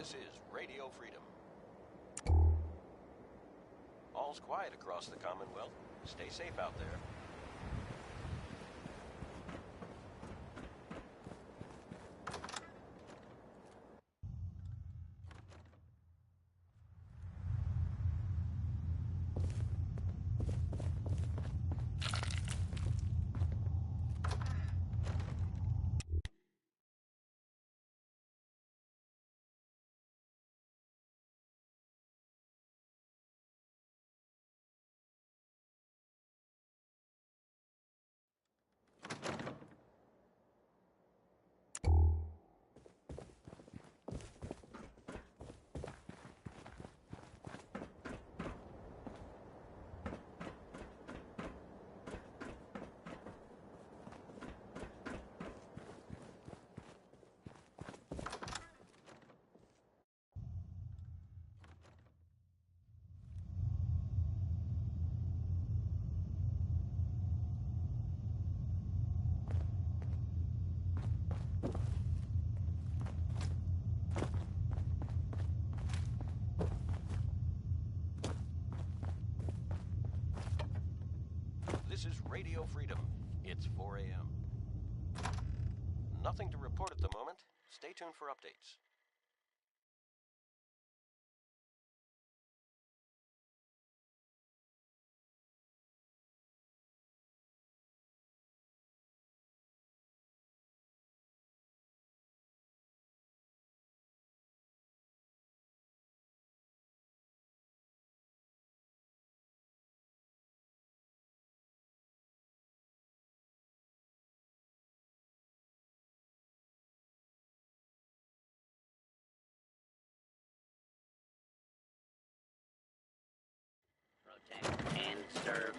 This is Radio Freedom. All's quiet across the Commonwealth. Stay safe out there. This is Radio Freedom. It's 4 a.m. Nothing to report at the moment. Stay tuned for updates. Rotate and serve.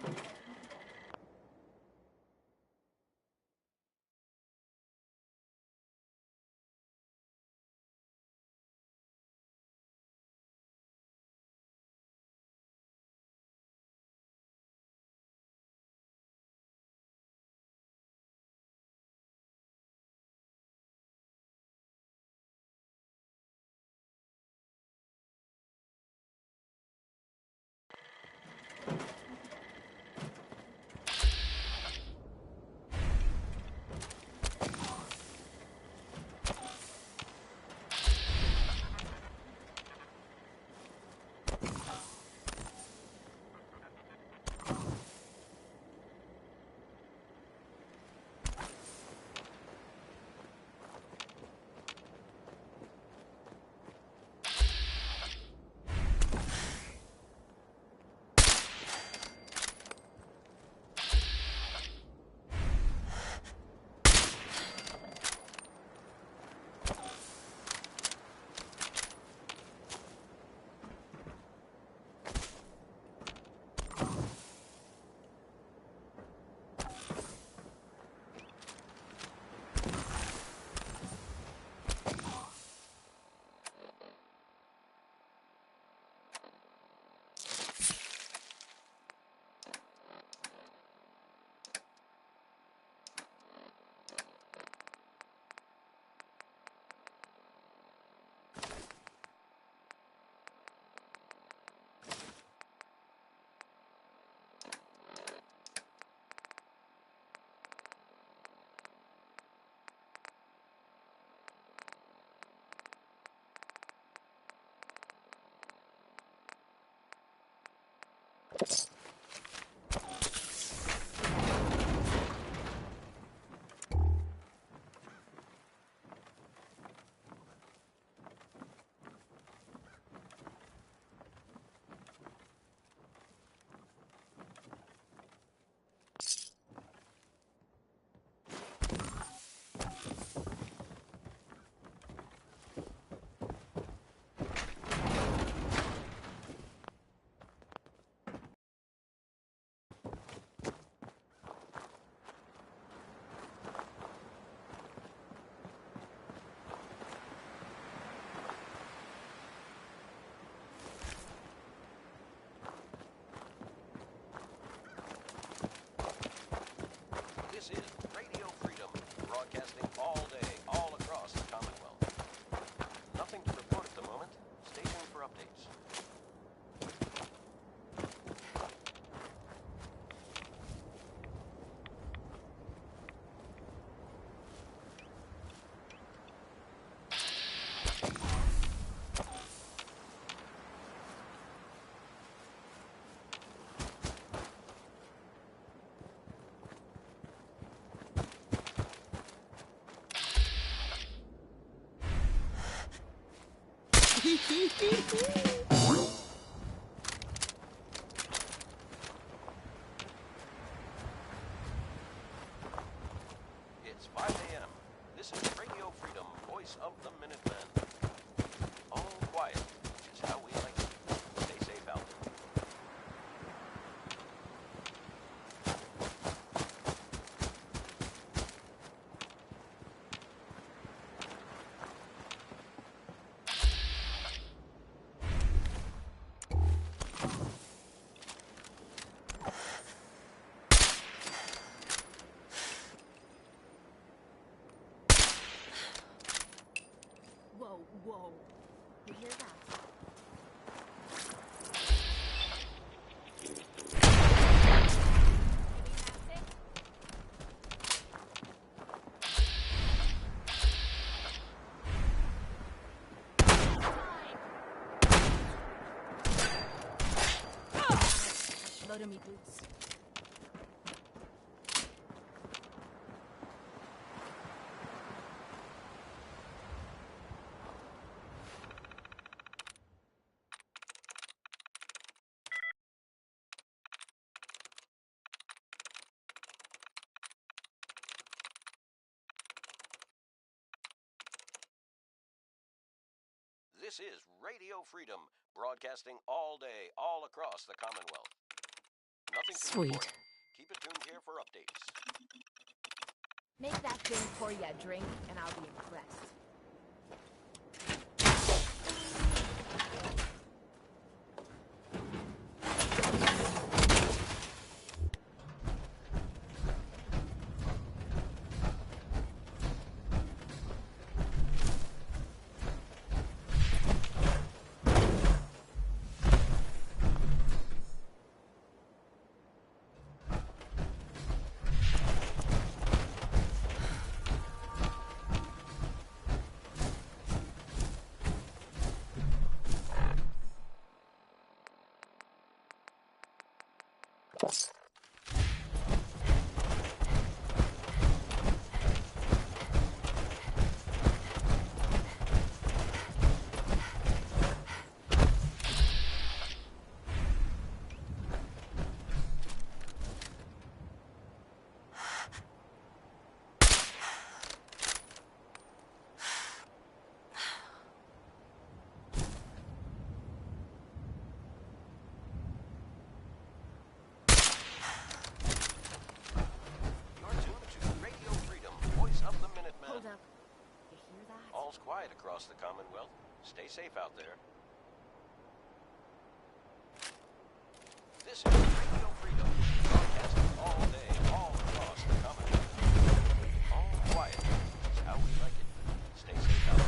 It's 5 a.m. This is Radio Freedom, voice of the Minutemen. All quiet, which is how we like it. Stay safe out there. Whoa. You hear that? Load of me boots. This is Radio Freedom, broadcasting all day, all across the Commonwealth. Nothing to Sweet. report. Keep it tuned here for updates. Make that thing pour you a drink, and I'll be impressed. All's quiet across the Commonwealth. Stay safe out there. This is Radio Freedom, broadcasting all day, all across the Commonwealth. All quiet, which is how we like it. Stay safe out there.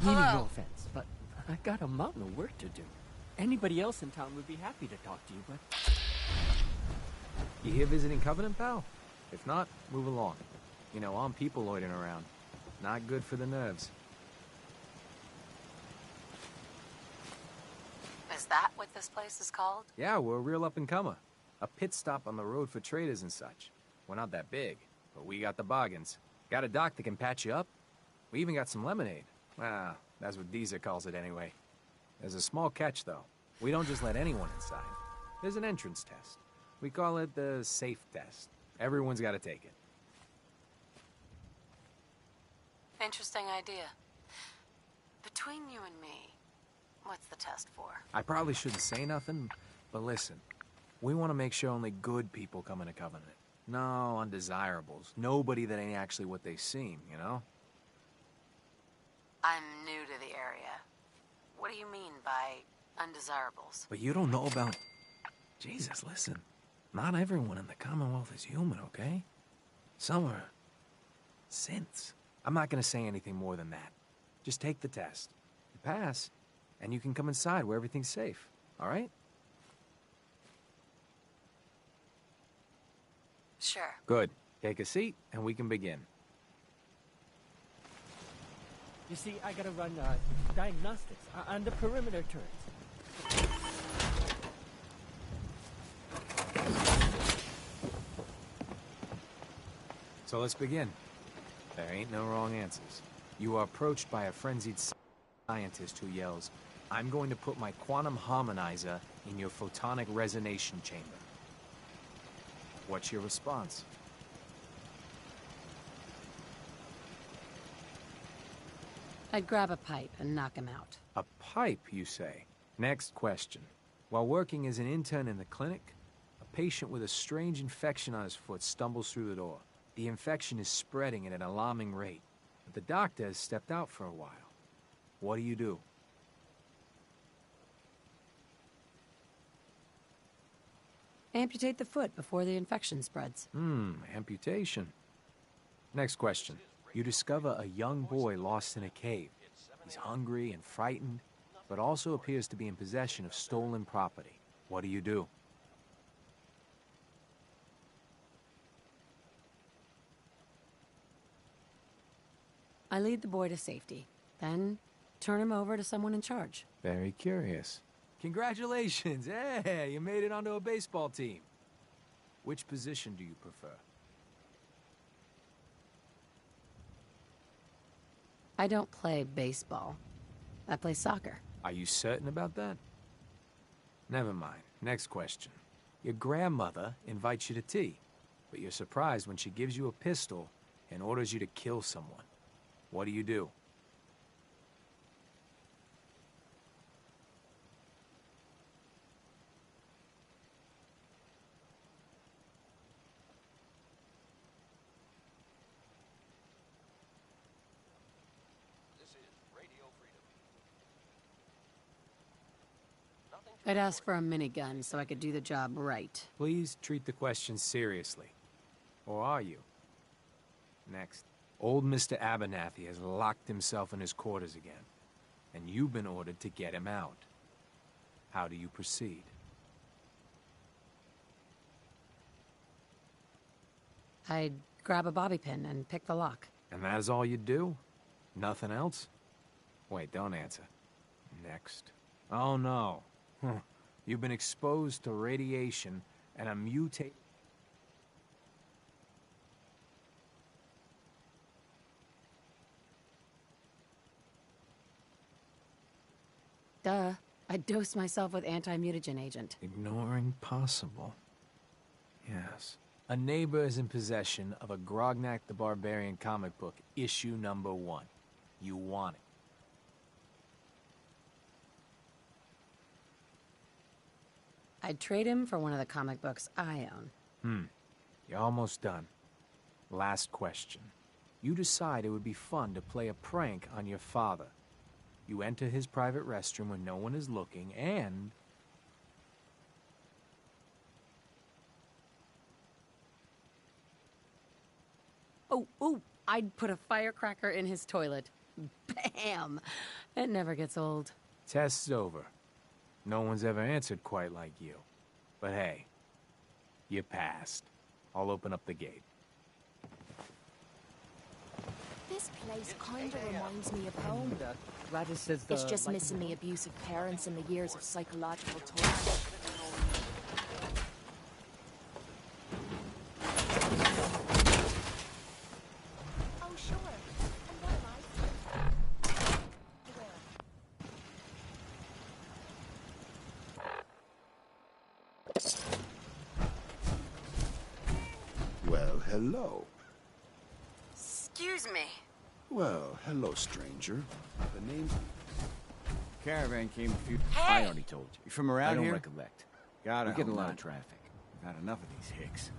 Meaning no offense, but I got a mountain of work to do. Anybody else in town would be happy to talk to you, but You here visiting Covenant, pal? If not, move along. You know, armed people loitering around. Not good for the nerves. Is that what this place is called? Yeah, we're a real up-and-comer. A pit stop on the road for traders and such. We're not that big, but we got the bargains. Got a dock that can patch you up. We even got some lemonade. Well, that's what Deezer calls it anyway. There's a small catch, though. We don't just let anyone inside. There's an entrance test. We call it the safe test. Everyone's got to take it. Interesting idea. Between you and me, what's the test for? I probably shouldn't say nothing, but listen. We want to make sure only good people come into Covenant. No undesirables. Nobody that ain't actually what they seem, you know? I'm new to the area. What do you mean by undesirables? But you don't know about... Jesus, listen. Not everyone in the Commonwealth is human, okay? Some are... synths. I'm not gonna say anything more than that. Just take the test. You pass, and you can come inside where everything's safe, all right? Sure. Good. Take a seat, and we can begin. You see, I gotta run diagnostics on the perimeter turrets. So let's begin. There ain't no wrong answers. You are approached by a frenzied scientist who yells, "I'm going to put my quantum harmonizer in your photonic resonation chamber." What's your response? I'd grab a pipe and knock him out. A pipe, you say? Next question. While working as an intern in the clinic, a patient with a strange infection on his foot stumbles through the door. The infection is spreading at an alarming rate, but the doctor has stepped out for a while. What do you do? Amputate the foot before the infection spreads. Amputation. Next question. You discover a young boy lost in a cave. He's hungry and frightened, but also appears to be in possession of stolen property. What do you do? I lead the boy to safety, then turn him over to someone in charge. Very curious. Congratulations! Hey, you made it onto a baseball team. Which position do you prefer? I don't play baseball. I play soccer. Are you certain about that? Never mind. Next question. Your grandmother invites you to tea, but you're surprised when she gives you a pistol and orders you to kill someone. What do you do? This is Radio Freedom. Nothing to I'd ask for a minigun so I could do the job right. Please treat the question seriously. Or are you? Next. Old Mr. Abernathy has locked himself in his quarters again, and you've been ordered to get him out. How do you proceed? I'd grab a bobby pin and pick the lock. And that is all you do? Nothing else? Wait, don't answer. Next. Oh no. You've been exposed to radiation and a mutate... Duh. I'd dose myself with anti-mutagen agent. Ignoring possible. Yes. A neighbor is in possession of a Grognak the Barbarian comic book, issue number 1. You want it. I'd trade him for one of the comic books I own. You're almost done. Last question. You decide it would be fun to play a prank on your father. You enter his private restroom when no one is looking, and... Oh, I'd put a firecracker in his toilet. Bam! It never gets old. Test's over. No one's ever answered quite like you. But hey, You passed. I'll open up the gate. This place kinda reminds me of home. Gladys says the It's just light- missing the abusive parents and the years of psychological torture. Oh, sure. And what am I? Well, hello. Excuse me. Well, hello, stranger. The name's... Caravan came a few... Hey! I already told you. You from around I don't here? recollect. God, We're getting a lot not. of traffic. I've had enough of these hicks.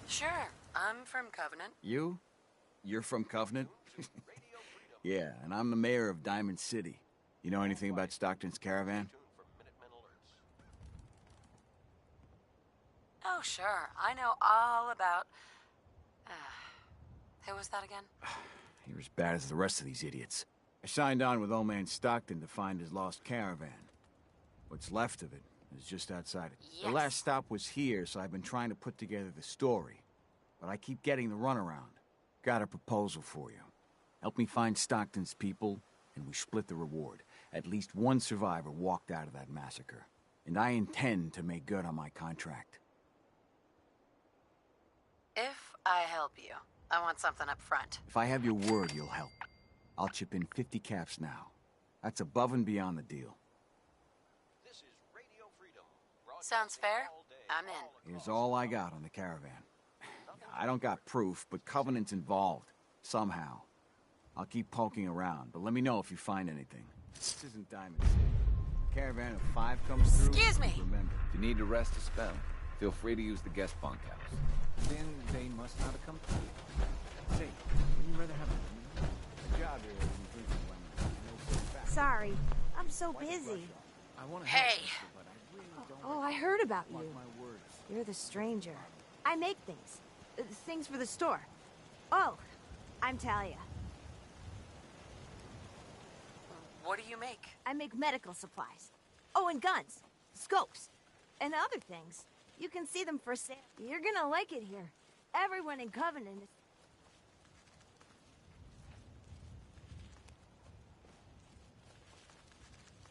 Sure, I'm from Covenant. You? You're from Covenant? Yeah, and I'm the mayor of Diamond City. You know anything about Stockton's Caravan? Oh, sure, I know all about... who was that again? You're as bad as the rest of these idiots. I signed on with old man Stockton to find his lost caravan. What's left of it is just outside it. Yes. The last stop was here, so I've been trying to put together the story. But I keep getting the runaround. Got a proposal for you. Help me find Stockton's people, and we split the reward. At least one survivor walked out of that massacre. And I intend to make good on my contract. If I help you, I want something up front. If I have your word, you'll help. I'll chip in 50 caps now. That's above and beyond the deal. This is Radio Freedom. Sounds fair? All day, I'm in. Here's all I got on the caravan. I don't got proof, but Covenant's involved. Somehow. I'll keep poking around, but let me know if you find anything. This isn't Diamond City. Caravan of 5 comes through. Excuse me. Remember. If you need to rest a spell, feel free to use the guest bunkhouse. Then they must not have come through. Say, wouldn't you rather have a job here than drinking lemon? I know for a fact. Sorry, I'm so busy. I want to Hey. help, but I really don't Oh, I heard about want you. my words. You're the stranger. I make things. Things for the store. Oh, I'm Talia. What do you make? I make medical supplies. Oh, and guns. Scopes. And other things. You can see them for sale. You're gonna like it here. Everyone in Covenant is...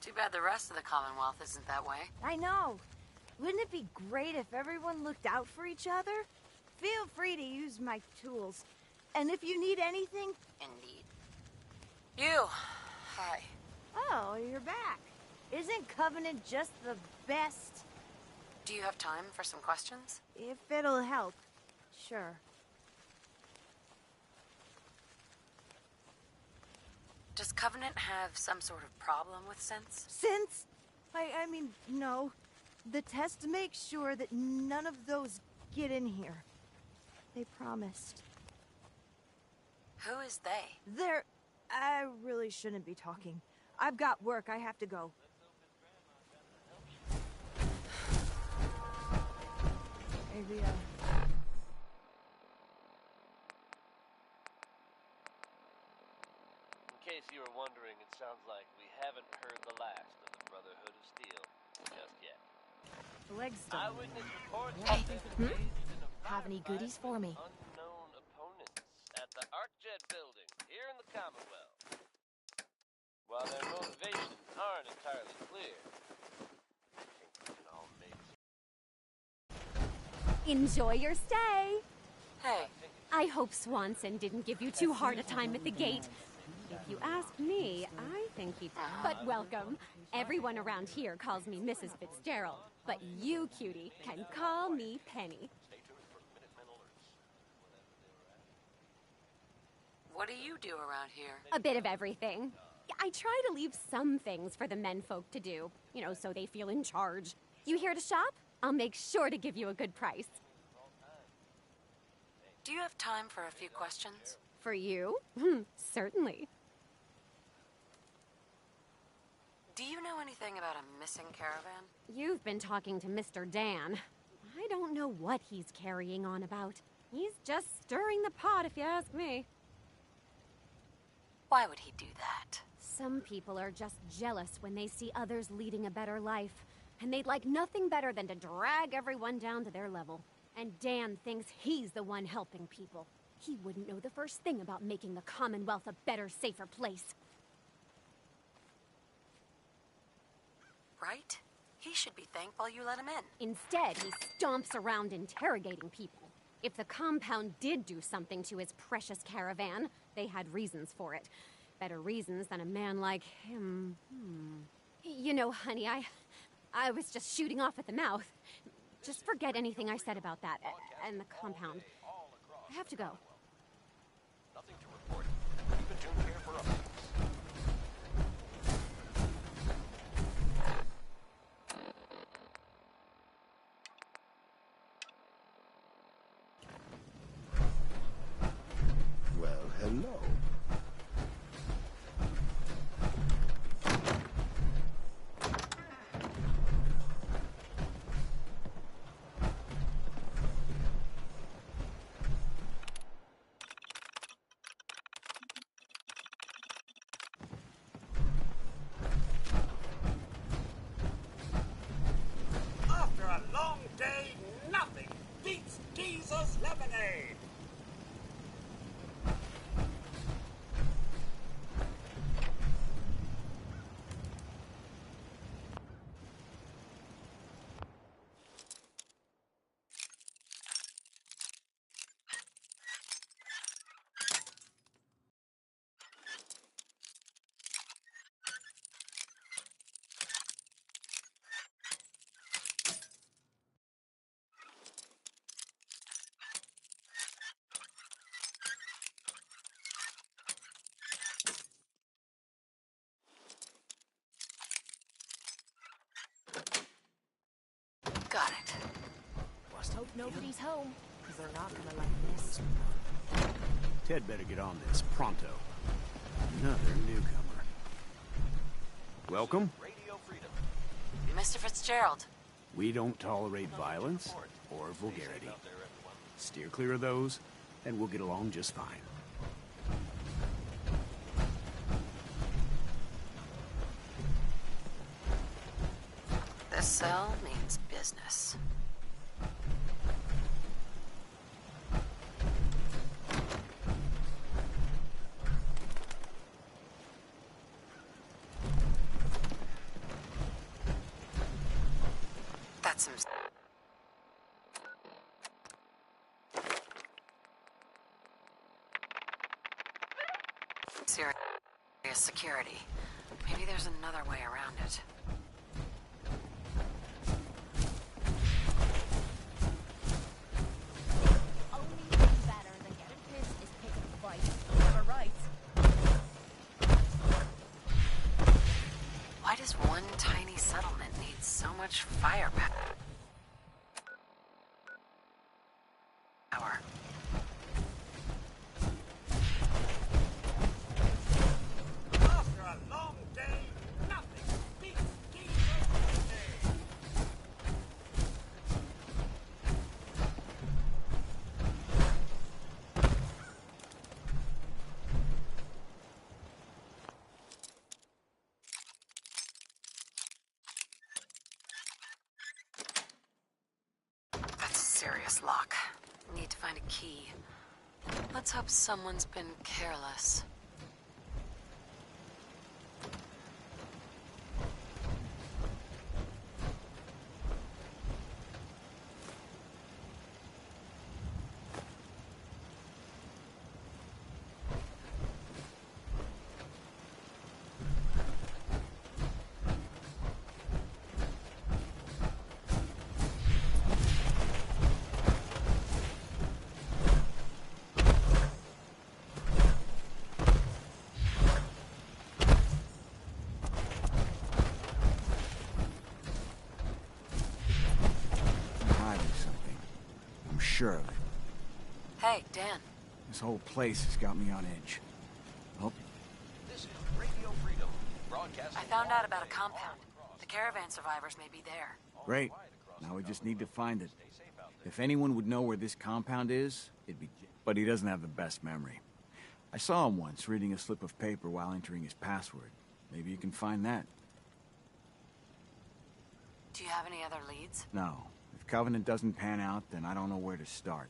Too bad the rest of the Commonwealth isn't that way. I know. Wouldn't it be great if everyone looked out for each other? Feel free to use my tools. And if you need anything... Indeed. You. Hi. Oh, you're back. Isn't Covenant just the best? Do you have time for some questions? If it'll help. Sure. Does Covenant have some sort of problem with sense? Since... I mean, no. The test makes sure that none of those get in here. They promised. Who is they? They're... I really shouldn't be talking. I've got work. I have to go. Maybe, In case you were wondering, it sounds like we haven't heard the last of the Brotherhood of Steel just yet. the leg's done. Eyewitness reports Hey. that they've engaged in a Have any goodies for me? unknown opponents at the ArcJet building here in the Commonwealth. While their motivations aren't entirely clear, I think we can all make Enjoy your stay. Hey. I hope Swanson didn't give you too hard a time at the gate. If you ask me, I think he... But welcome. Everyone around here calls me Mrs. Fitzgerald. But you, cutie, can call me Penny. What do you do around here? A bit of everything. I try to leave some things for the menfolk to do, you know, so they feel in charge. You here to shop? I'll make sure to give you a good price. Do you have time for a few questions? For you? Certainly. Do you know anything about a missing caravan? You've been talking to Mr. Dan. I don't know what he's carrying on about. He's just stirring the pot, if you ask me. Why would he do that? Some people are just jealous when they see others leading a better life. and they'd like nothing better than to drag everyone down to their level. And Dan thinks he's the one helping people. He wouldn't know the first thing about making the Commonwealth a better, safer place. Right? He should be thankful you let him in. Instead, he stomps around interrogating people. If the compound did do something to his precious caravan, they had reasons for it. Better reasons than a man like him. You know, honey, I was just shooting off at the mouth. Just forget anything I said about that and the compound. I have to go. Nothing to report. Keep a tuned here for updates. Well, hello. After a long day, nothing beats Geezer's lemonade. Got it. Just hope nobody's home, because they're not gonna like this. Ted better get on this, pronto. Another newcomer. Welcome. Radio Freedom. Mr. Fitzgerald. We don't tolerate violence or vulgarity. Steer clear of those, and we'll get along just fine. This cell means business. That's some... serious security. Maybe there's another way around it. Only thing better than getting pissed is picking a fight. Never right. Why does one tiny settlement need so much firepower? After a long day, nothing beats Geezer's lemonade. That's a serious lock. Need to find a key. Let's hope someone's been careless. I'm hiding something. I'm sure of it. Hey, Dan. This whole place has got me on edge. Oh, This is Radio Freedom. Broadcasting. I found out about a compound. The caravan survivors may be there. great. Now we just need to find it. If anyone would know where this compound is, it'd be... But he doesn't have the best memory. I saw him once reading a slip of paper while entering his password. Maybe you can find that. Do you have any other leads? No. If Covenant doesn't pan out, then I don't know where to start.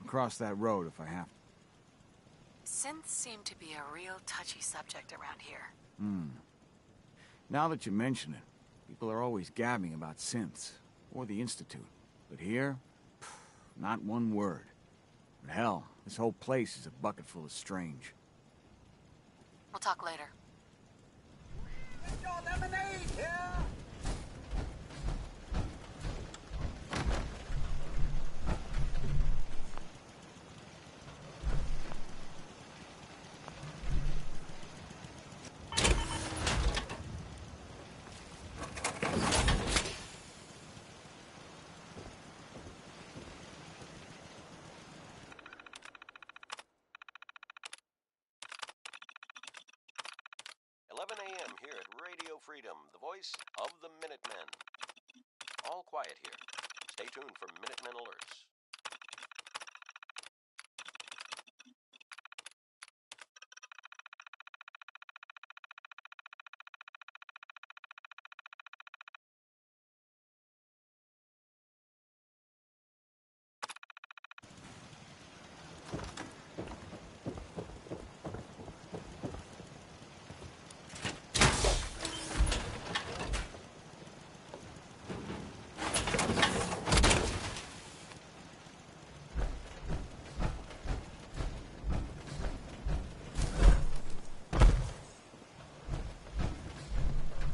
I'll cross that road if I have to. Synths seem to be a real touchy subject around here. Now that you mention it, people are always gabbing about synths, or the Institute. But here, not one word. But hell, this whole place is a bucket full of strange. We'll talk later. Get your lemonade here! 11 a.m. here at Radio Freedom, the voice of the Minutemen. All quiet here. Stay tuned for Minutemen alerts.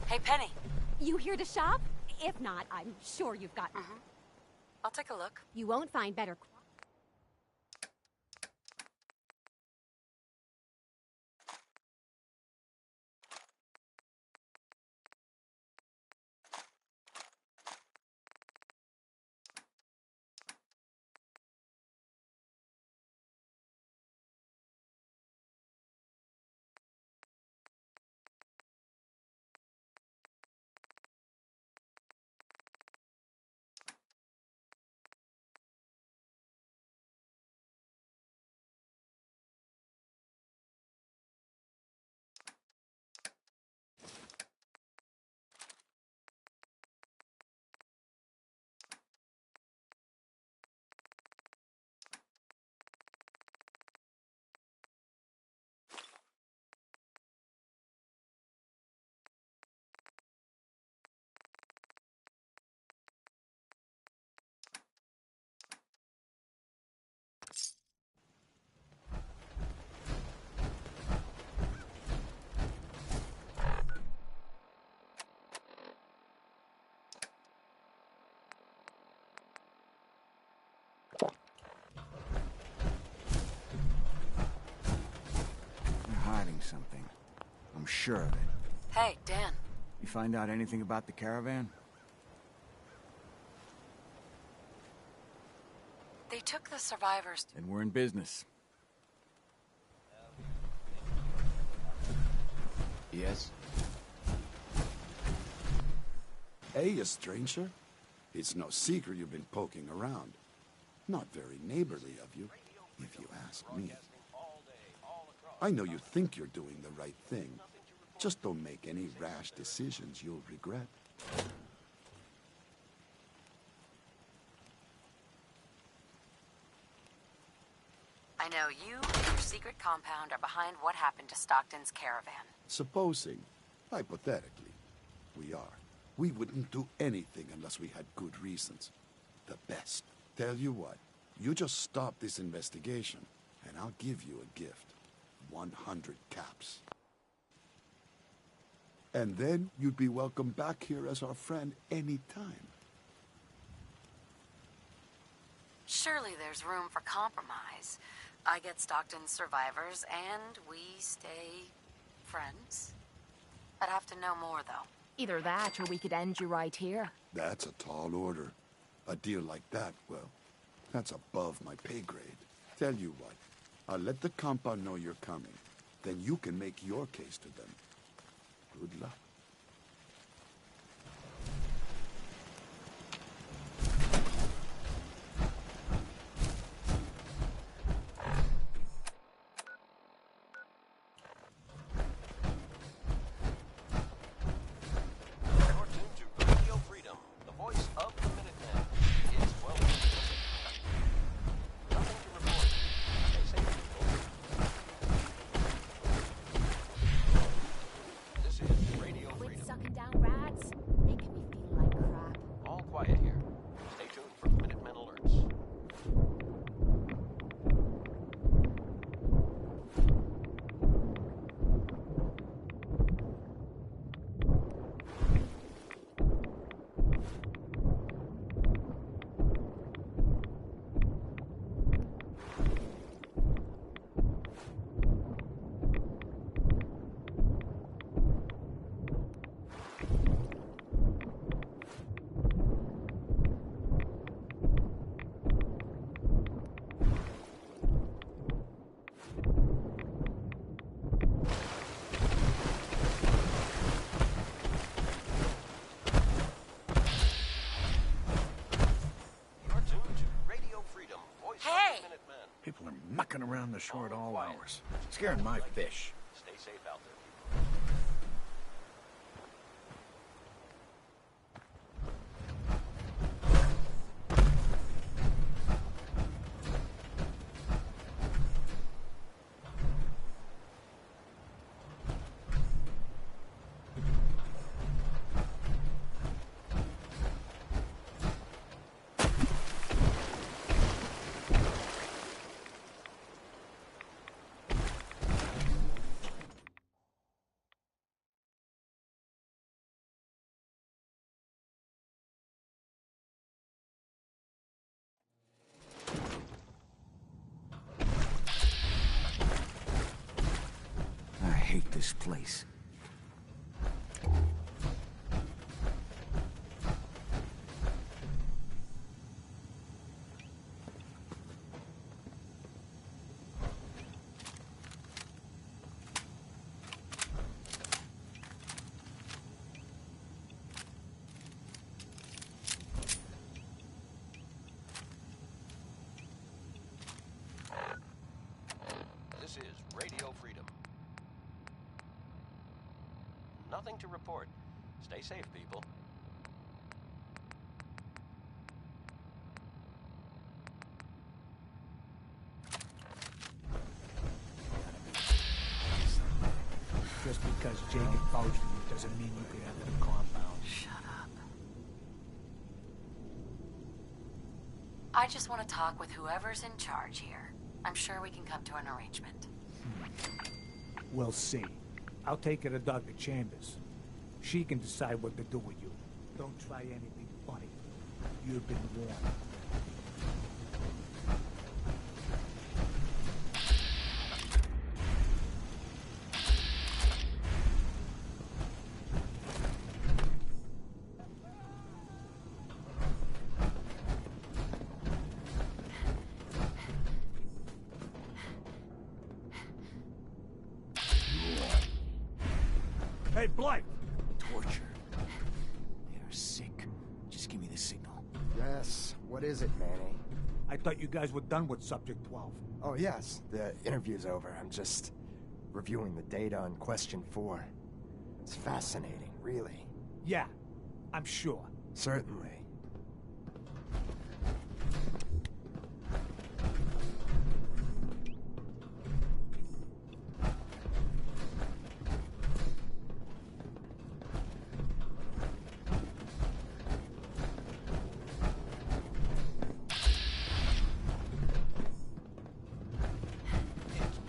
Hey, Penny. You here to shop? If not, I'm sure you've got... I'll take a look. You won't find better... Something. I'm sure of it. Hey, Dan. You find out anything about the caravan? They took the survivors. Then we're in business. Yes? Hey, you stranger. It's no secret you've been poking around. Not very neighborly of you, if you ask me. I know you think you're doing the right thing. Just don't make any rash decisions you'll regret. I know you and your secret compound are behind what happened to Stockton's caravan. Supposing, hypothetically, we are. We wouldn't do anything unless we had good reasons. The best. Tell you what, you just stop this investigation, and I'll give you a gift. 100 caps. And then you'd be welcome back here as our friend anytime. Surely there's room for compromise. I get Stockton's survivors, and we stay friends. I'd have to know more, though. Either that, or we could end you right here. That's a tall order. A deal like that, well, that's above my pay grade. Tell you what, I'll let the compound know you're coming. Then you can make your case to them. Good luck. You're tuned to Radio Freedom. people are mucking around the shore at all hours, scaring my fish. Stay safe out there, people. I hate this place. This is Radio Freedom. Nothing to report. Stay safe, people. Just because Jacob vouched for you doesn't mean you can enter the compound. Shut up. I just want to talk with whoever's in charge here. I'm sure we can come to an arrangement. We'll see. I'll take her to Dr. Chambers. She can decide what to do with you. Don't try anything funny. You've been warned. Hey, Blight! Torture. They're sick. Just give me the signal. Yes. What is it, Manny? I thought you guys were done with Subject 12. Oh, yes. The interview's over. I'm just reviewing the data on Question 4. It's fascinating, really. Yeah, I'm sure. Certainly.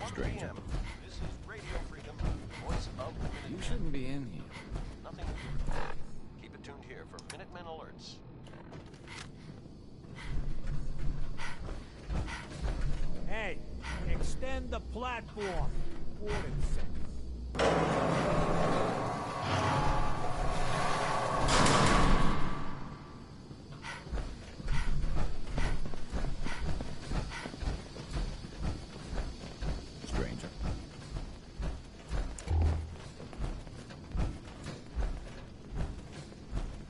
Stranger. This is Radio Freedom, voice of the Minutemen. You shouldn't be in here. Nothing to report. Keep it tuned here for Minutemen alerts. Hey, extend the platform. Warden said. Stranger.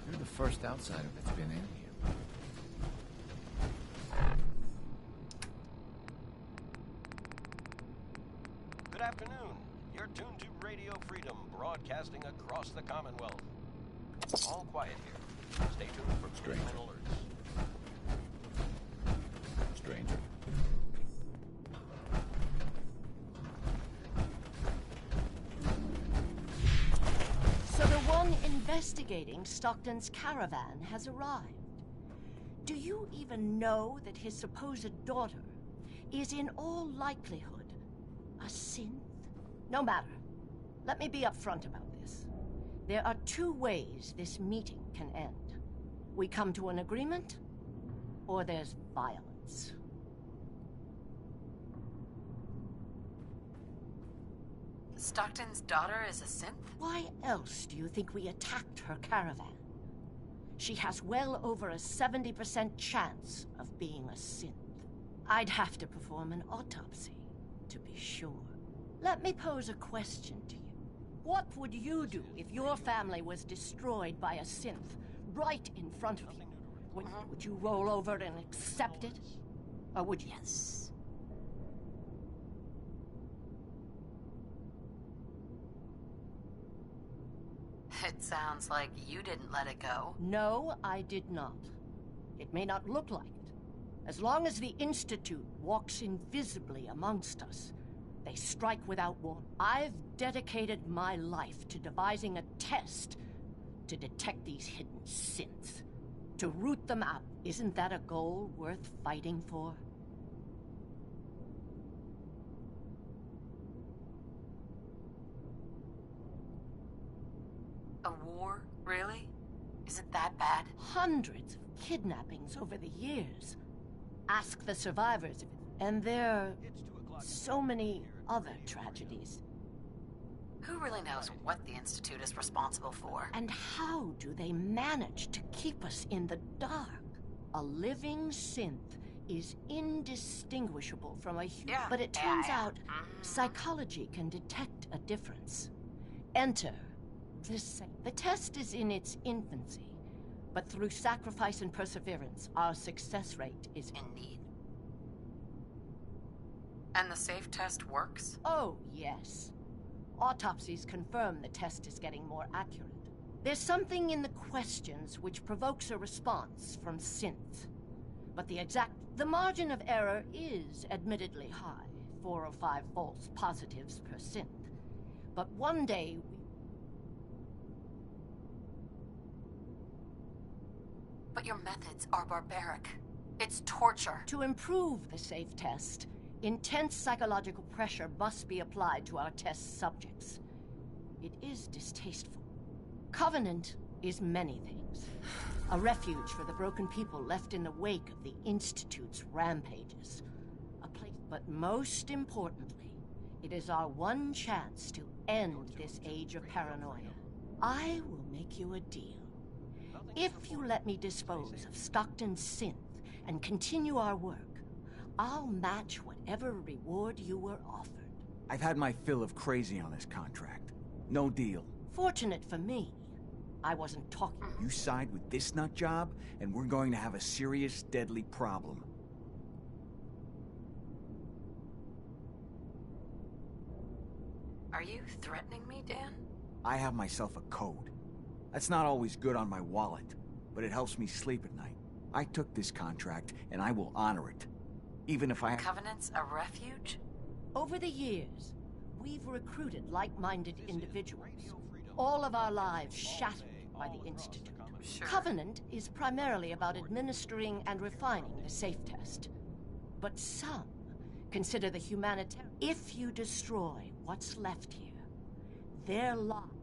You're the first outsider that's been in here. Good afternoon. You're tuned to Radio Freedom, broadcasting across the Commonwealth. All quiet here. Stay tuned for Stranger. Minutemen alerts. Stranger. So the one investigating Stockton's caravan has arrived. Do you even know that his supposed daughter is in all likelihood a synth? No matter. Let me be upfront about this. There are two ways this meeting can end. We come to an agreement, or there's violence. Stockton's daughter is a synth? Why else do you think we attacked her caravan? She has well over a 70% chance of being a synth. I'd have to perform an autopsy to be sure. Let me pose a question to you. What would you do if your family was destroyed by a synth right in front of you? Would you roll over and accept it? Or would you? Yes. It sounds like you didn't let it go. No, I did not. It may not look like it. As long as the Institute walks invisibly amongst us, they strike without warning. I've dedicated my life to devising a test to detect these hidden synths, to root them out. Isn't that a goal worth fighting for? A war, really? Is it that bad? Hundreds of kidnappings over the years. Ask the survivors, and there are so many other tragedies. Who really knows what the Institute is responsible for? And how do they manage to keep us in the dark? A living synth is indistinguishable from a human. Yeah. But it turns out psychology can detect a difference. Enter this. The test is in its infancy, but through sacrifice and perseverance, our success rate is indeed. And the safe test works? Oh, yes. Autopsies confirm the test is getting more accurate. There's something in the questions which provokes a response from synths. But the margin of error is admittedly high, 4 or 5 false positives per synth. But one day But your methods are barbaric. It's torture. To improve the safe test, intense psychological pressure must be applied to our test subjects. It is distasteful. Covenant is many things. A refuge for the broken people left in the wake of the Institute's rampages. A place, but most importantly, it is our one chance to end this age of paranoia. I will make you a deal. If you let me dispose of Stockton's synth and continue our work, I'll match whatever reward you were offered. I've had my fill of crazy on this contract. No deal. Fortunate for me, I wasn't talking. You side with this nut job, and we're going to have a serious, deadly problem. Are you threatening me, Dan? I have myself a code. That's not always good on my wallet, but it helps me sleep at night. I took this contract, and I will honor it. Even if I... Covenant's a refuge? Over the years, we've recruited like-minded individuals. All of our lives shattered by the Institute. Sure. Covenant is primarily about administering and refining the safe test. But some consider the humanitarian. If you destroy what's left here, their lives.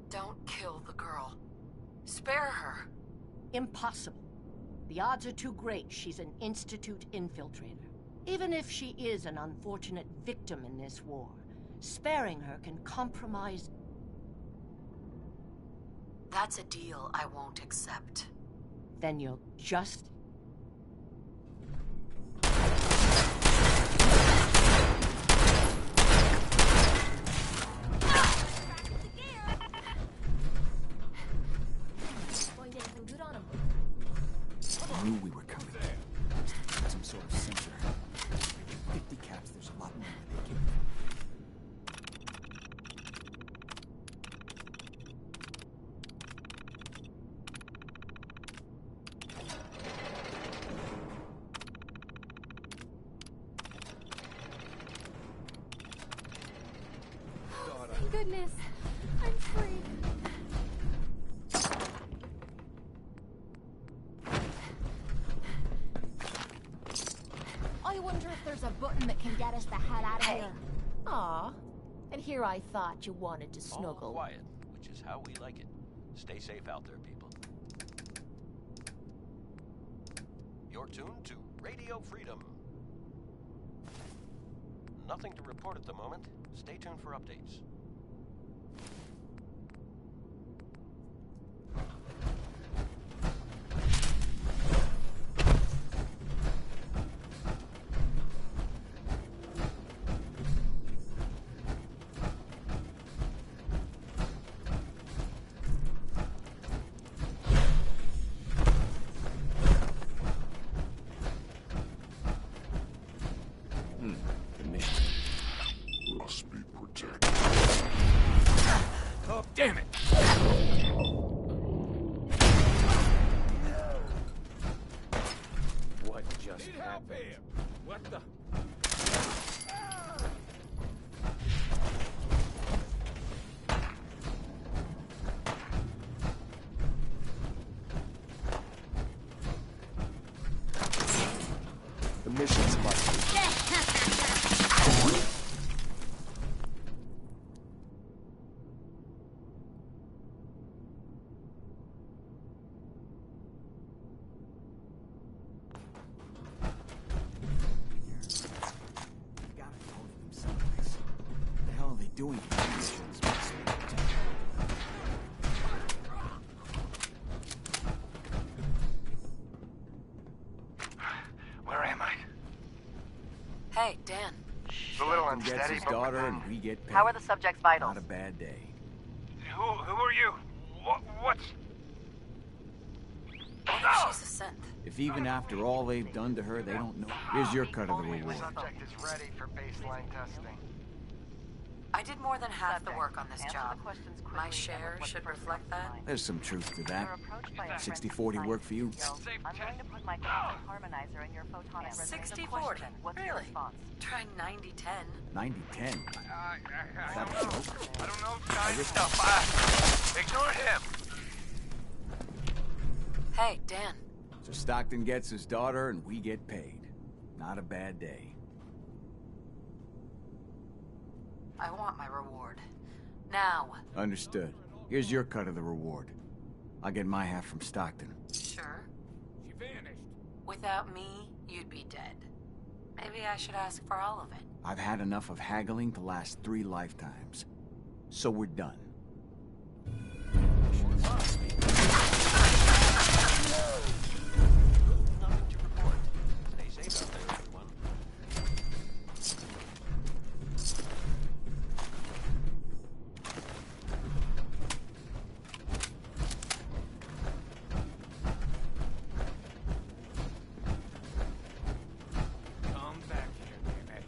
Don't kill the girl. Spare her. Impossible. The odds are too great she's an Institute infiltrator. Even if she is an unfortunate victim in this war, sparing her can compromise... That's a deal I won't accept. Then you'll just... I knew we were coming. Some sort of sensor. 50 caps, there's a lot more where they came Thank goodness. I'm free. I wonder if there's a button that can get us the hell out of here. Aw. And here I thought you wanted to snuggle. All quiet, which is how we like it. Stay safe out there, people. You're tuned to Radio Freedom. Nothing to report at the moment. Stay tuned for updates. Damn it! What just happened? What the? The missions must be. What the hell are they doing here? Missions must be protected. Where am I? Hey, Dan. It's a little Stockton gets unsteady, his but daughter and we get paid. How are the subject's vitals? Not a bad day. Who are you? What's... She's a synth. If even after all they've done to her, they don't know. Here's your cut of the reward. Subject is ready for baseline testing. I did more than half the work on this job. My share should reflect that. There's some truth to that. 60-40 work for you? I'm going to put my quantum harmonizer in your photonic resonance. 60-40? What's your Really? response? Try 90-10. 90-10. I don't know Sky stuff. Ignore him. Hey, Dan. So Stockton gets his daughter and we get paid. Not a bad day. I want my reward. Now. Understood. Here's your cut of the reward. I'll get my half from Stockton. Sure. She vanished. Without me, you'd be dead. Maybe I should ask for all of it. I've had enough of haggling to last 3 lifetimes. So we're done. Nothing to report. Stay safe out there, everyone. Come back here, damn it.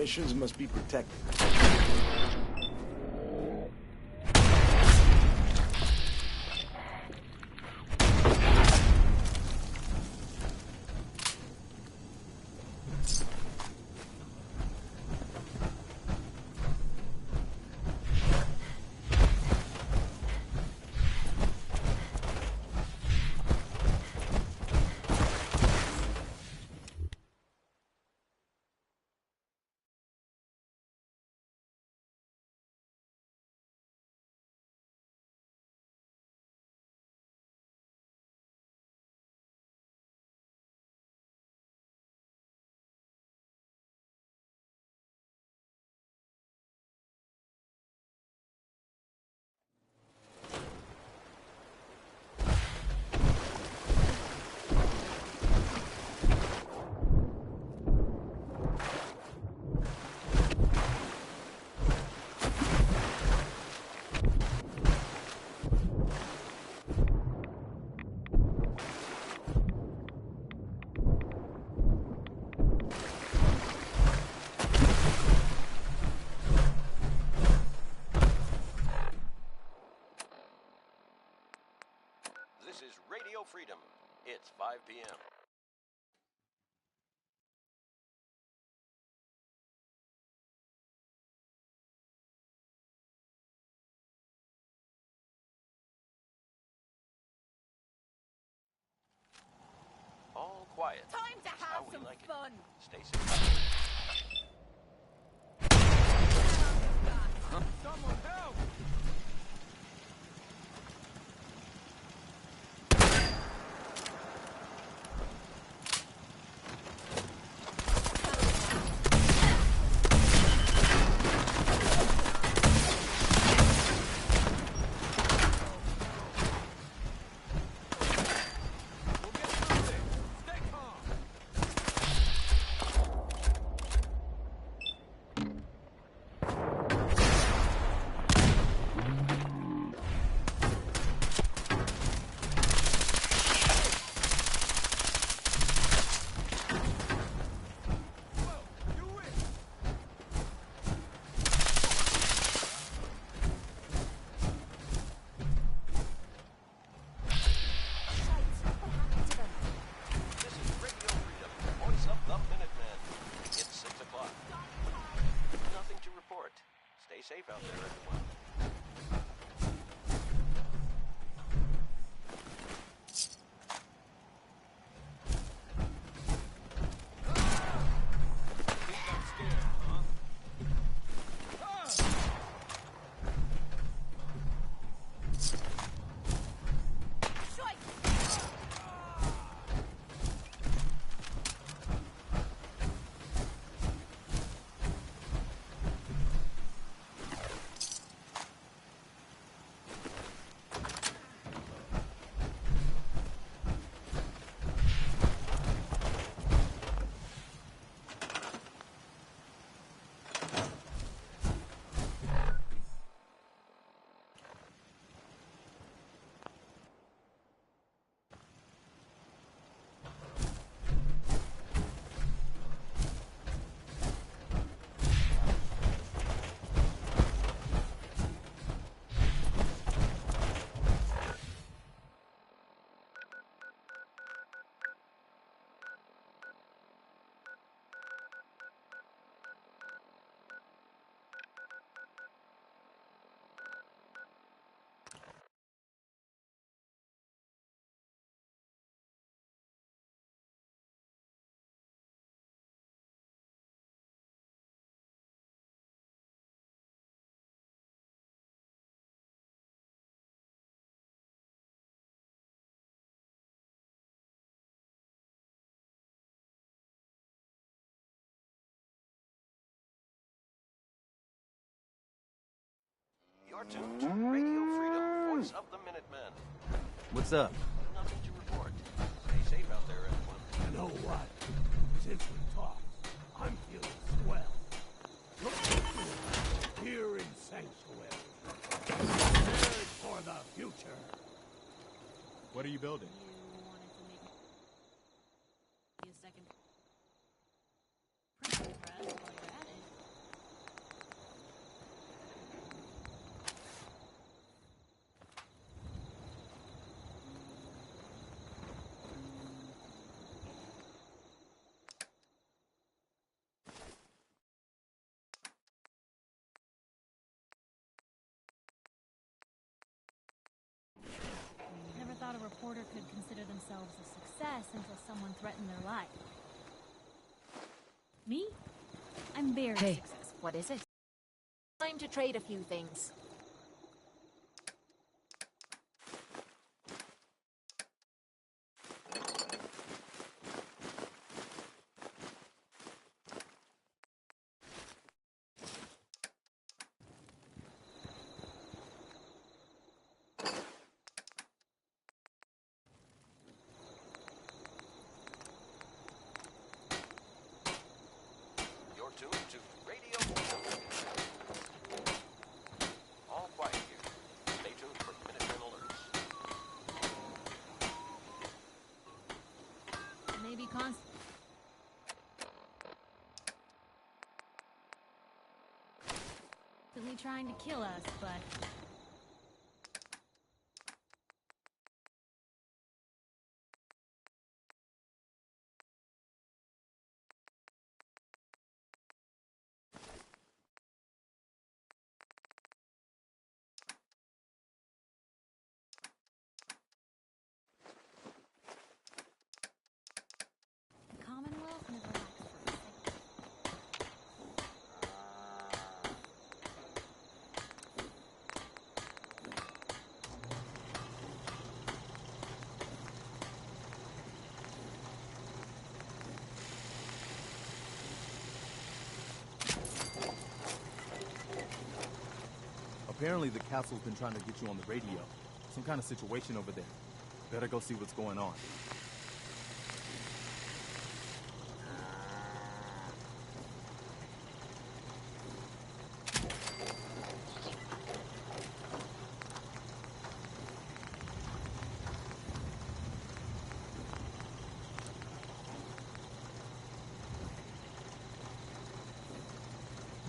missions must be protected. This is Radio Freedom. It's 5 p.m. All quiet. Time to That's have how we some like fun. it. Stay safe. Someone help! This is Radio Freedom, voice of the Minutemen. It's 6 o'clock. Nothing to report. Stay safe out there, everyone. You're tuned to Radio Freedom, voice of the Minutemen. What's up? Nothing to report. Stay safe out there, everyone. You know what? Since we talked, I'm feeling swell. Look at you, here in Sanctuary. Prepared for the future. What are you building? reporter could consider themselves a success until someone threatened their life. Me? I'm very successful. What is it? Time to trade a few things. You're tuned to Radio Freedom. All quiet here. Stay tuned for Minutemen alerts. Maybe constantly trying to kill us, but the Commonwealth never lacks for a second. Apparently the castle's been trying to get you on the radio. Some kind of situation over there. Better go see what's going on.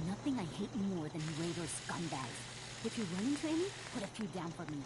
Nothing I hate more than Raider scumbags. If you run into any, put a few down for me.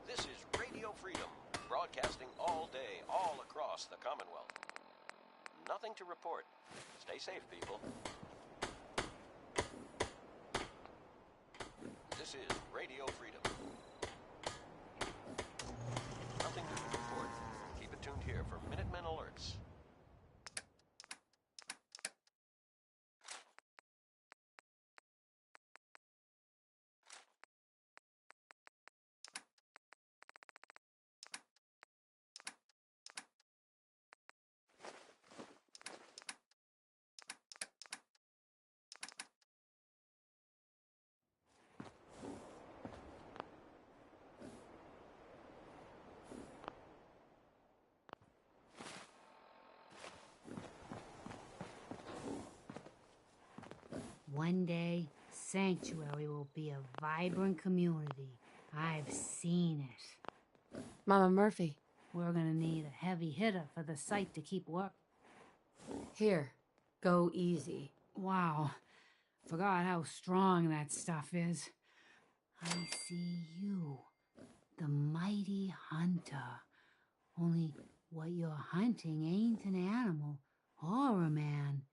This is Radio Freedom, broadcasting all day, all across the Commonwealth. Nothing to report. Stay safe, people. This is Radio Freedom. Nothing to report. Keep it tuned here for Minutemen alerts. One day, Sanctuary will be a vibrant community. I've seen it. Mama Murphy. We're gonna need a heavy hitter for the site to keep work. Here, go easy. Wow. Forgot how strong that stuff is. I see you, the mighty hunter. Only what you're hunting ain't an animal or a man.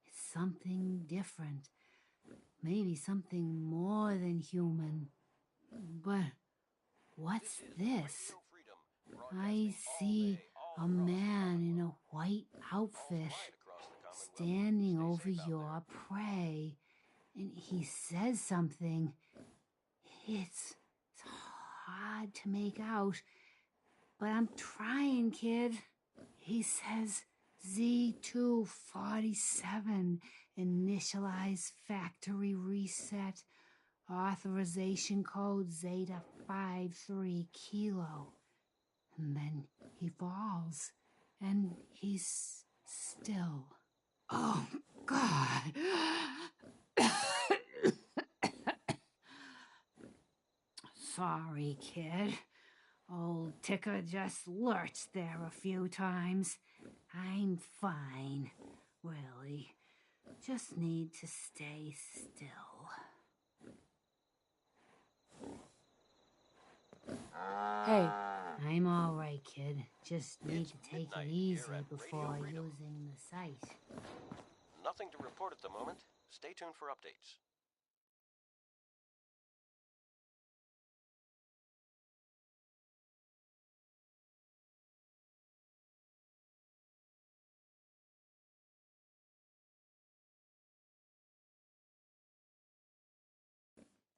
It's something different. Maybe something more than human. But what's this? I see a man in a white outfit standing over your prey, and he says something. It's hard to make out, but I'm trying, kid. He says Z247, initialize factory reset. Authorization code Zeta 53 Kilo. And then he falls. And he's still. Oh, God. Sorry, kid. Old Ticker just lurched there a few times. I'm fine, really. Just need to stay still. Hey. I'm all right, kid. Just need to take it easy before using the site. Nothing to report at the moment. Stay tuned for updates.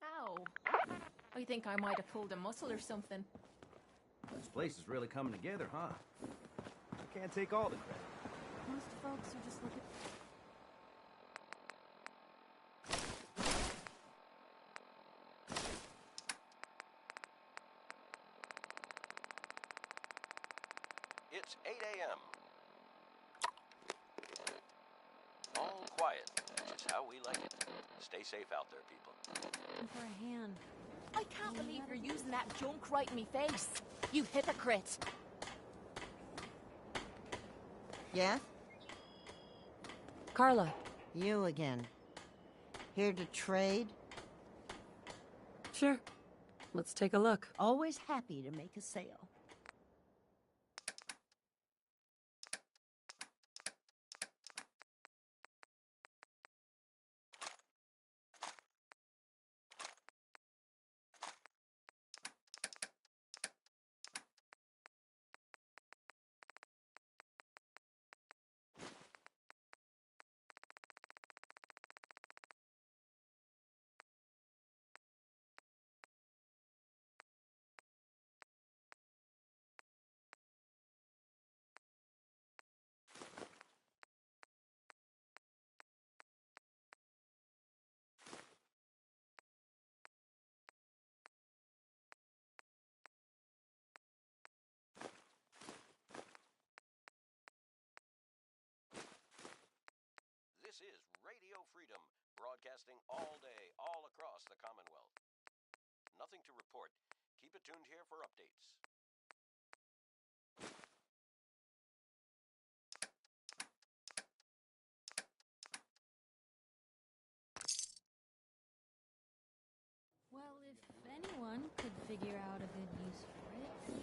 Ow. I think I might have pulled a muscle or something. This place is really coming together, huh? I can't take all the credit. Most folks are just looking. It's 8 a.m. All quiet, which is how we like it. Stay safe out there, people. For a hand. I can't believe you're using that junk right in me face. You hypocrite. Yeah? Carla. You again. Here to trade? Sure. Let's take a look. Always happy to make a sale. This is Radio Freedom, broadcasting all day, all across the Commonwealth. Nothing to report. Keep it tuned here for updates. Well, if anyone could figure out a good use for it.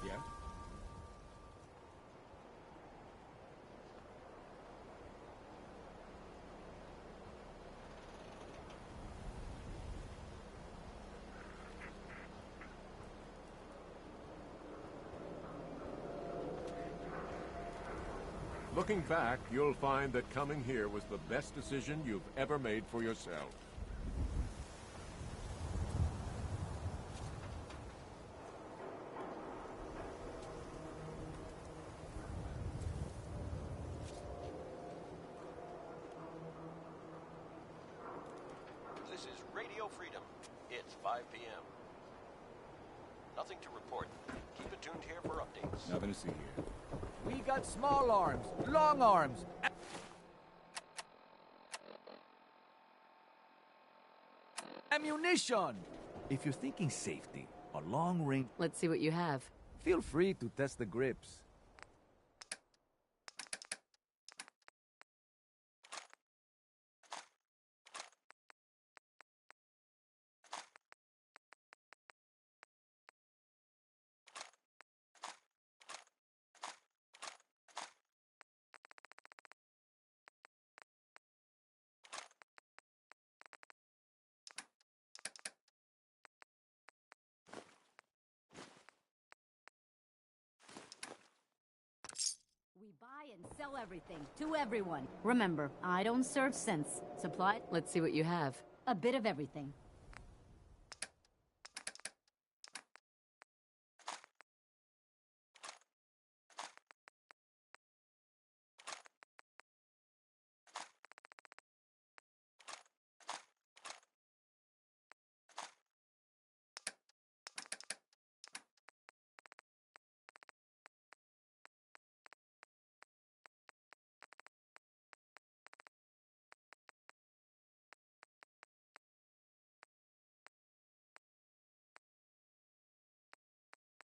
Yeah? Looking back, you'll find that coming here was the best decision you've ever made for yourself. This is Radio Freedom. It's 5 p.m. Nothing to report. Keep it tuned here for updates. Nothing to see here. We got small arms, long arms. Ammunition! If you're thinking safety, a long range... Let's see what you have. Feel free to test the grips. Sell everything, to everyone. Remember, I don't serve cents. Supply? Let's see what you have. A bit of everything.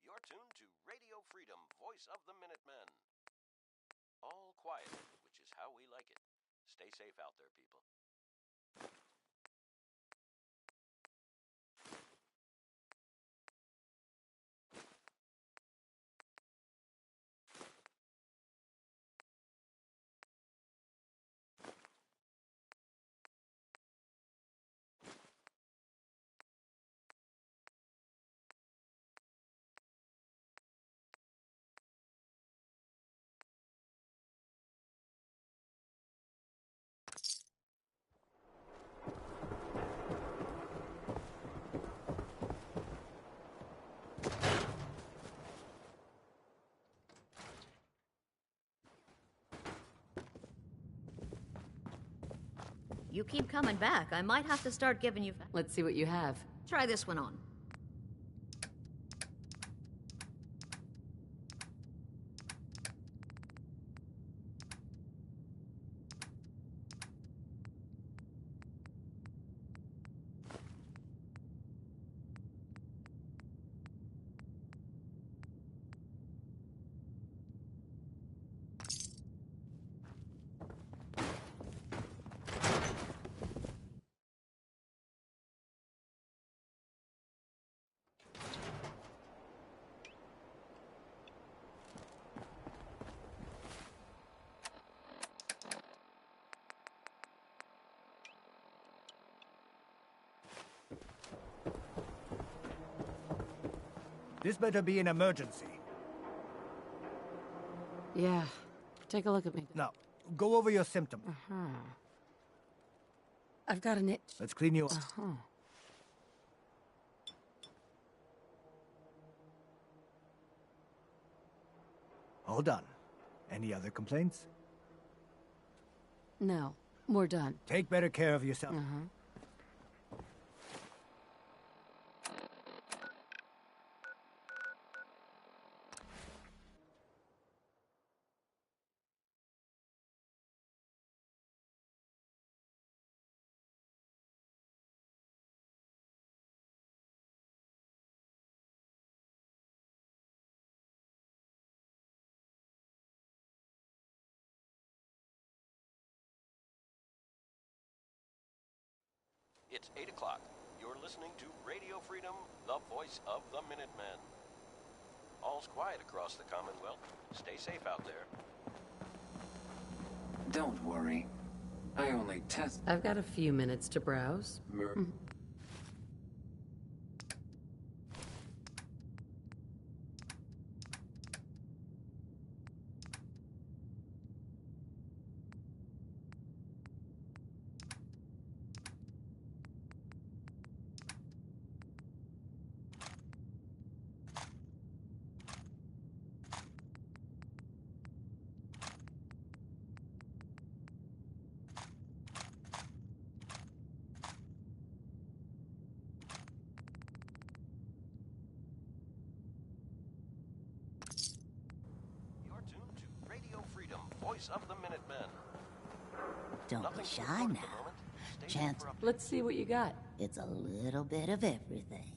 You're tuned to Radio Freedom, voice of the Minutemen. All quiet, which is how we like it. Stay safe out there, people. You keep coming back. I might have to start giving you... Let's see what you have. Try this one on. This better be an emergency. Yeah. Take a look at me. Now, go over your symptoms. I've got an itch. Let's clean you up. All done. Any other complaints? No. We're done. Take better care of yourself. It's 8 o'clock. You're listening to Radio Freedom, the voice of the Minutemen. All's quiet across the Commonwealth. Stay safe out there. Don't worry. I only test... I've got a few minutes to browse. Voice of the Minutemen. Don't be shy now. Chance. Let's see what you got. It's a little bit of everything.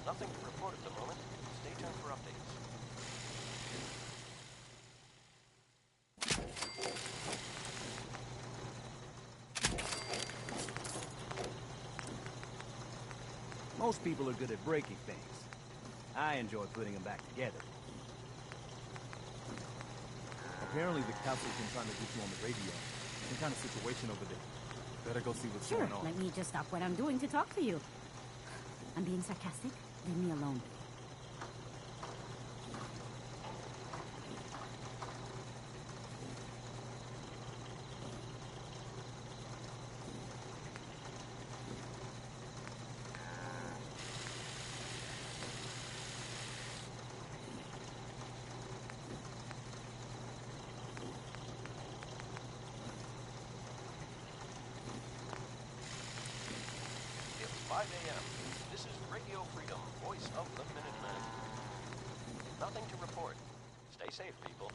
Nothing to report at the moment. Stay tuned for updates. Most people are good at breaking things. I enjoy putting them back together. Apparently the castle's been trying to get you on the radio. Some kind of situation over there. Better go see what's Sure, going on. let me just stop what I'm doing to talk to you. I'm being sarcastic. Leave me alone. It's 5 a.m. This is Radio Freedom, voice of the Minutemen. Nothing to report. Stay safe, people.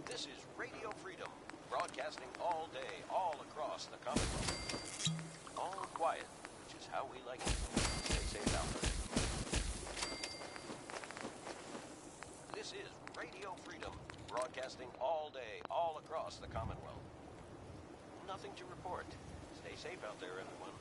This is Radio Freedom, broadcasting all day, all across the Commonwealth. All quiet, which is how we like it. Stay safe out there. This is Radio Freedom, broadcasting all day, all across the Commonwealth. Nothing to report. Stay safe out there, everyone.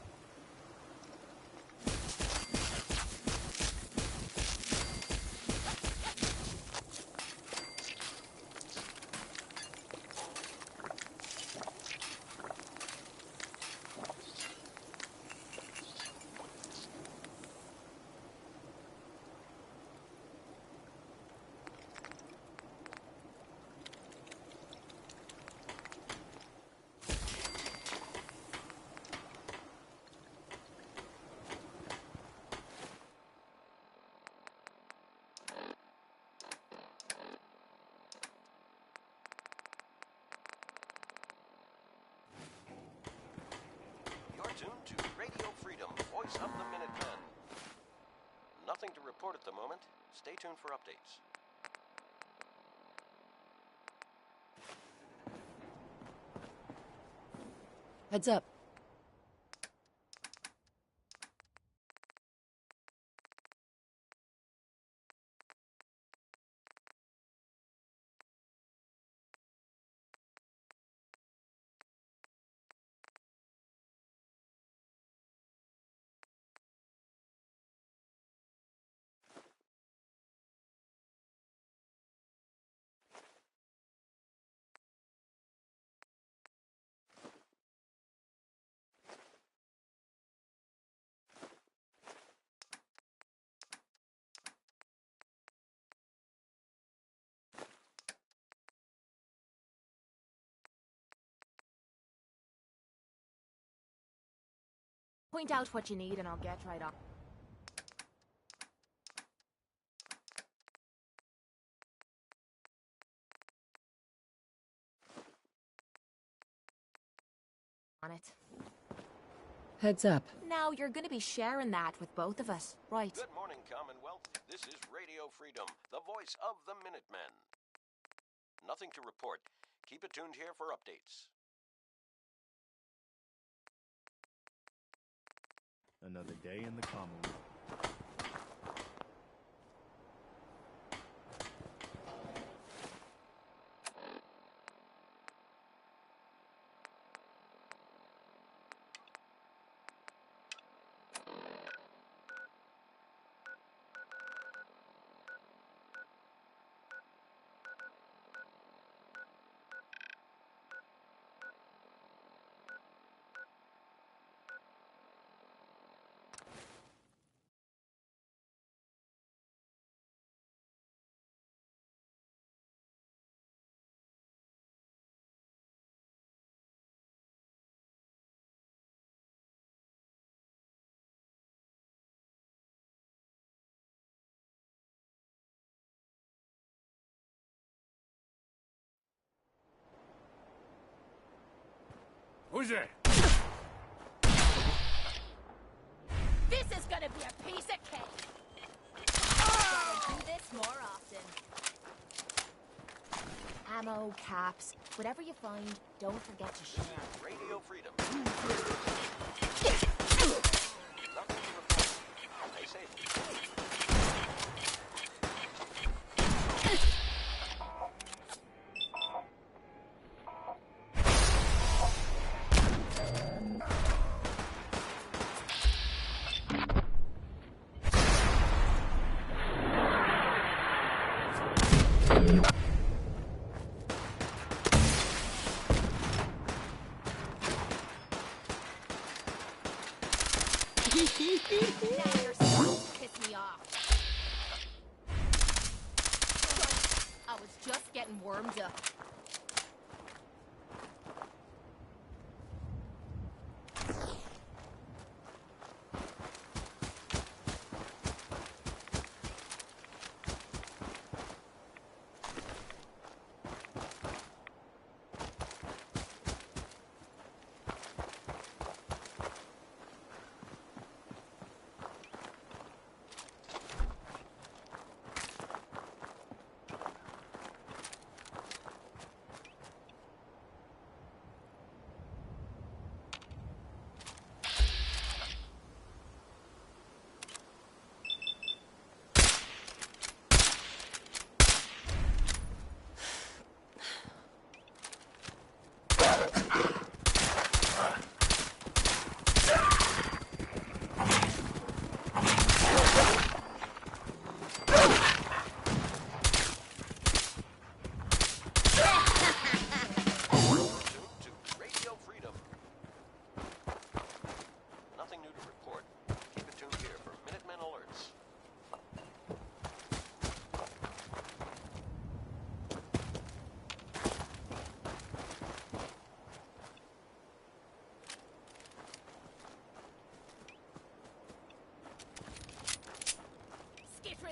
Tuned to Radio Freedom, voice of the Minutemen. Nothing to report at the moment. Stay tuned for updates. Heads up. Point out what you need and I'll get right on. On it. Heads up. Now you're gonna be sharing that with both of us, right? Good morning, Commonwealth. This is Radio Freedom, the voice of the Minutemen. Nothing to report. Keep it tuned here for updates. Another day in the Commonwealth. Who's there? This is gonna be a piece of cake! Gotta do this more often. Ammo, caps, whatever you find, don't forget to share. Radio Freedom. Stay safe. Now you're starting to piss me off. I was just getting warmed up.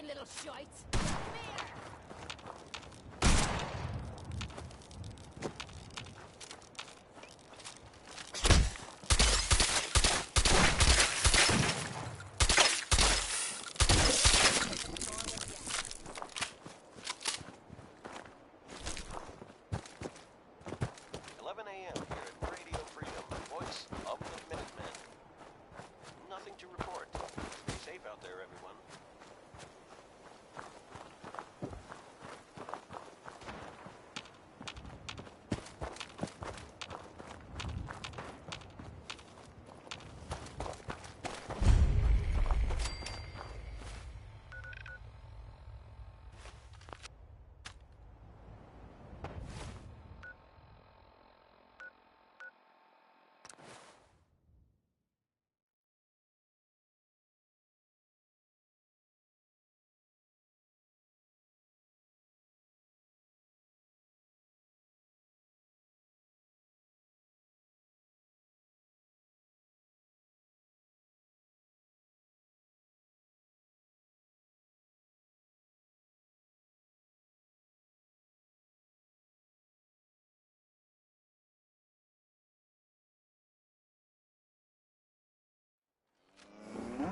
Little shites. Come here.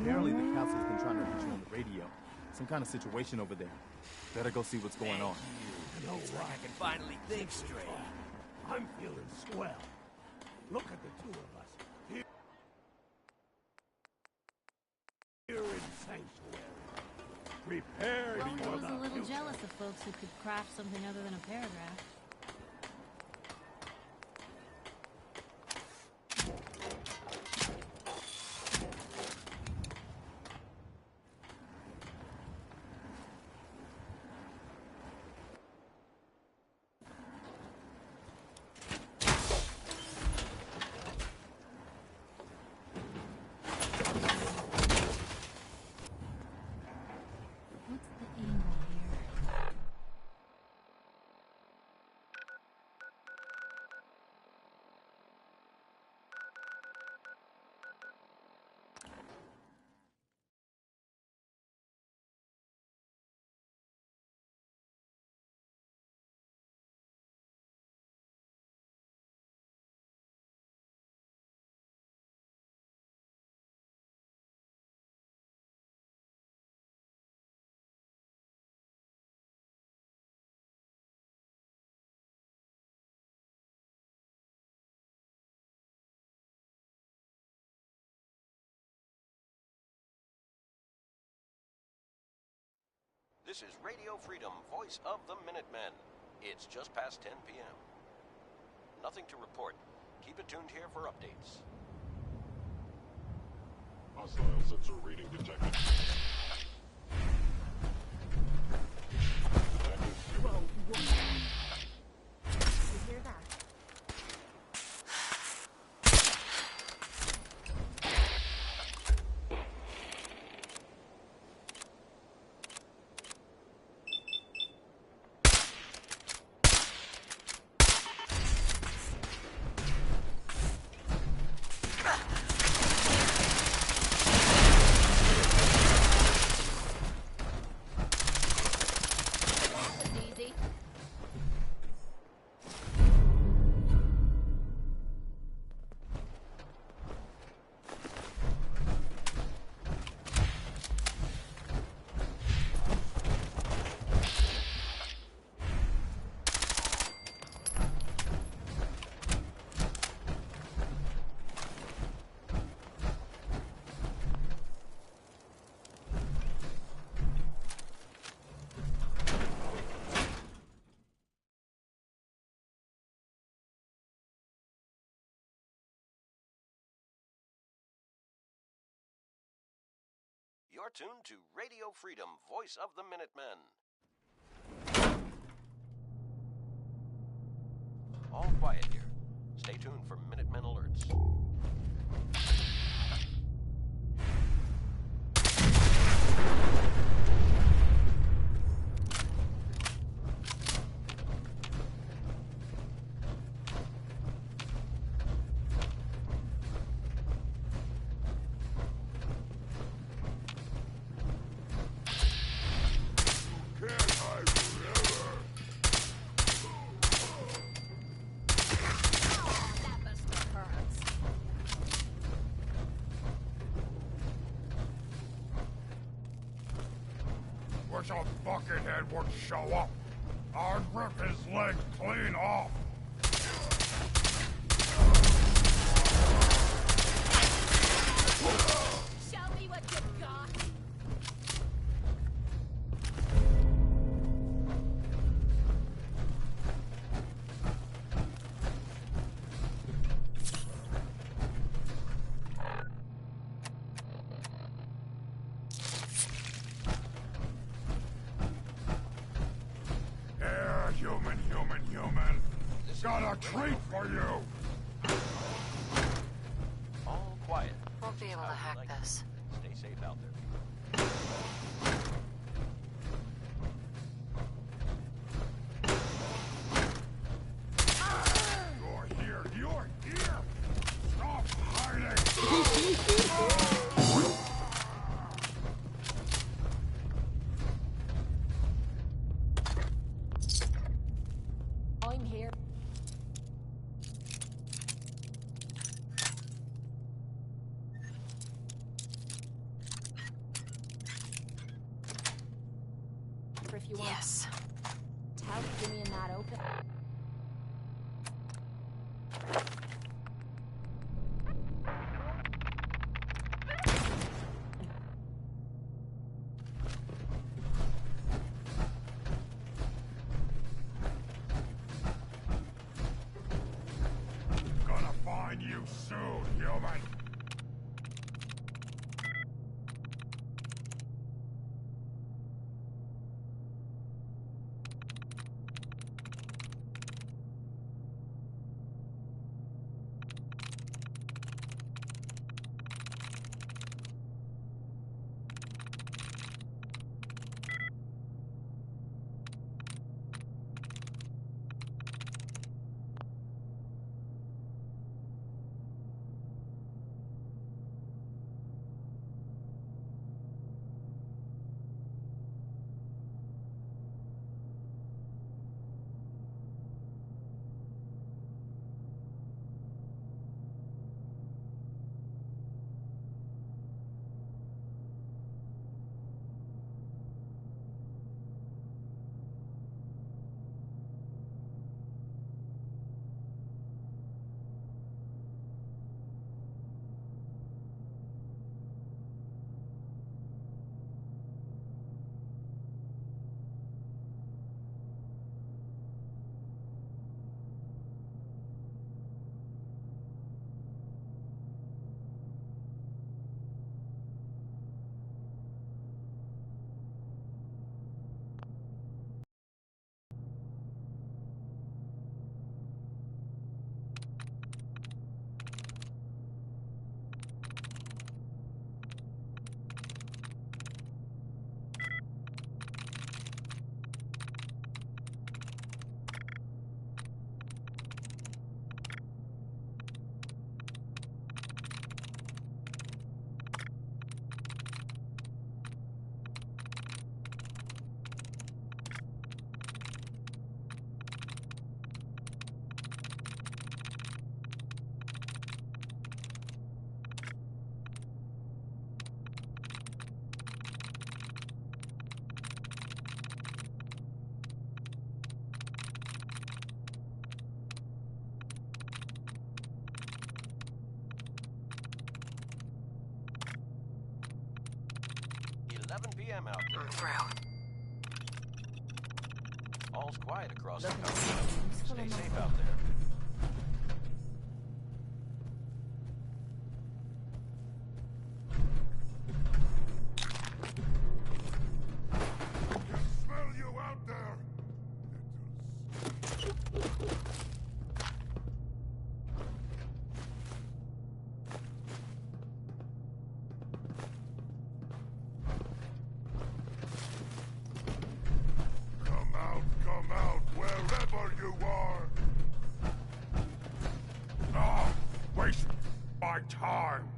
Apparently the council's been trying to reach you on the radio. Some kind of situation over there. Better go see what's going on. You know what? I can finally think straight. I'm feeling swell. Look at the two of us. Here in Sanctuary. Prepared Well, for I was the a little future. jealous of folks who could craft something other than a paragraph. What's the angle here? This is Radio Freedom, voice of the Minutemen. It's just past 10 p.m. Nothing to report. Keep it tuned here for updates. Hostile sensor reading detected. You hear that? Easy. You're tuned to Radio Freedom, voice of the Minutemen. All quiet here. Stay tuned for Minutemen alerts. Wish a buckethead would show up. I'd rip his legs clean off. Show me what you've got. Yeah, human. Got a treat for you. All quiet. Won't be able to hack this. Stay safe out there. You're here. Stop hiding. I'm here. you want. Yes. Tell Jimmy and Matt open. Gonna find you soon, human. PM out there. I'm through. All's quiet across the country. Stay safe out there. Smell you out there! Come out, wherever you are! Ah, waste my time!